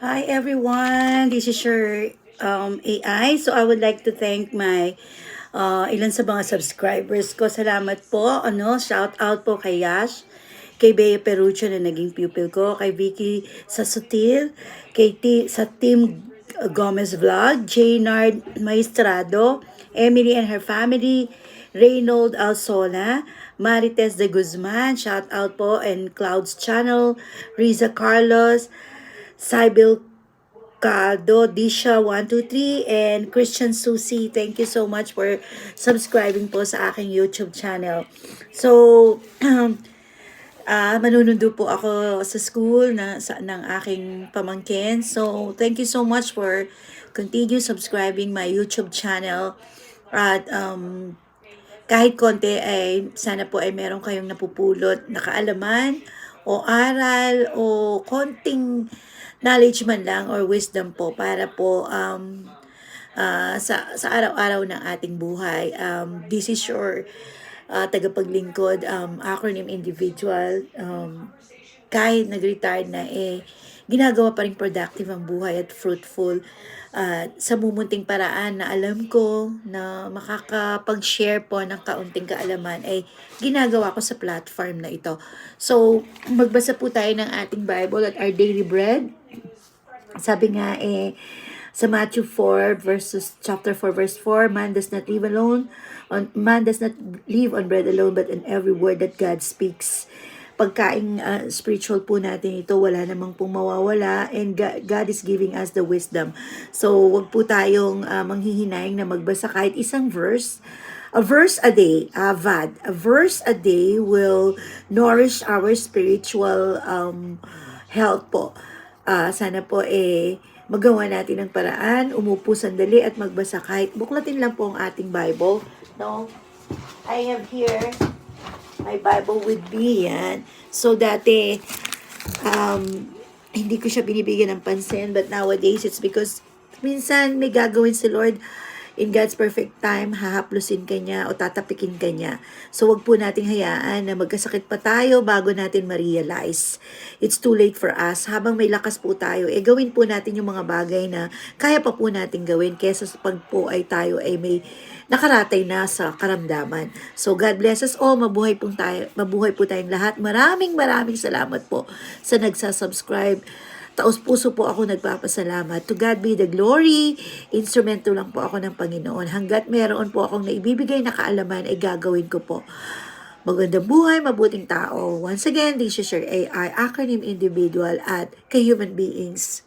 Hi everyone, this is your AI. So I would like to thank my ilan sa mga subscribers ko. Salamat po. Shout out po kay Yash, kay Bea Perucho na naging pupil ko, kay Vicky Sasutil, sa Team Gomez Vlog, Jaynard Maestrado, Emily and her family, Reynold Alsola, Marites de Guzman, shout out po, and Clouds Channel, Riza Carlos, Sybil Caldo, Disha123, and Christian Susie. Thank you so much for subscribing po sa aking YouTube channel. So, manunundo po ako sa school ng aking pamangkin. So, thank you so much for continue subscribing my YouTube channel. At kahit konti ay sana po ay meron kayong napupulot na kaalaman o aral o konting knowledge man lang or wisdom po para po sa araw-araw ng ating buhay. This is your tagapaglingkod, acronym individual. Kahit nag-retire na ginagawa pa rin productive ang buhay at fruitful sa mumunting paraan na alam ko na makakapag-share po ng kaunting kaalaman ay ginagawa ko sa platform na ito. So, magbasa po tayo ng ating Bible at our daily bread. Sabi nga sa Matthew 4 chapter 4 verse 4, man does not live on bread alone but in every word that God speaks. Pagkain spiritual po natin ito, wala namang pong mawawala, and God is giving us the wisdom. So wag po tayong manghihinayang na magbasa kahit isang verse. A verse a day, avad. A verse a day will nourish our spiritual health po. Sana po magawa natin ng paraan, umupo sandali at magbasa kahit buklatin lang po ang ating Bible. No? I have here my Bible with me, yan. So, dati, hindi ko siya binibigyan ng pansin, but nowadays, it's because minsan may gagawin si Lord in God's perfect time, hahaplusin ka niya o tatapikin ka niya. So, wag po nating hayaan na magkasakit pa tayo bago natin ma-realize. It's too late for us. Habang may lakas po tayo, gawin po natin yung mga bagay na kaya pa po natin gawin kesa sa pag po ay tayo ay may nakaratay na sa karamdaman. So, God bless us all. Mabuhay po tayong lahat. Maraming salamat po sa nagsasubscribe. Taos-puso po ako nagpapasalamat. To God be the glory. Instrumento lang po ako ng Panginoon. Hanggat meron po akong naibibigay na kaalaman, ay gagawin ko po. Magandang buhay, mabuting tao. Once again, this is your AI, acronym individual at kay human beings.